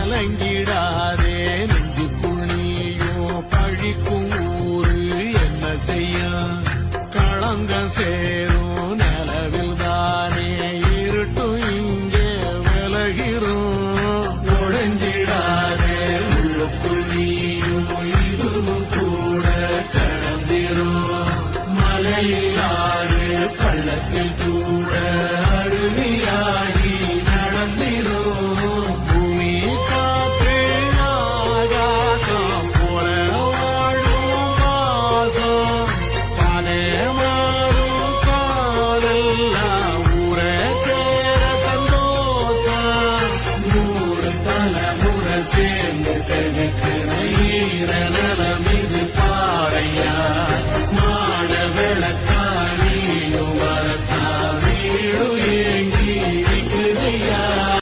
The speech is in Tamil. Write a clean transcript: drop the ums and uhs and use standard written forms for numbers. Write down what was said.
கலங்கிடாதே நெஞ்சுக்குள் நீயோ பழிக்கும் ஊரு என்ன செய்ய களங்கம் சேரும் நிலவில் தானே இருட்டும் இங்கே விலகிறோம் உடைஞ்சிடாதே உள்ளுக்குள் நீயும் இதுவும் கூட கடந்திரும் மலையிலாறு பள்ளத்தில் கூட அருவியாகி நடந்திரும் பூமி காற்று ஆகாசம் போல வாழும் வாசம் பலே மாறும் காலெல்லாம் ஊரே சேர சந்தோஷம் 100 தலைமுறை சேர்ந்து செதுக்கிற ஈர நலம் இது பாறையா மாட விளக்காலியும் வரத்தா வீடு ஏங்கி இருக்குதையா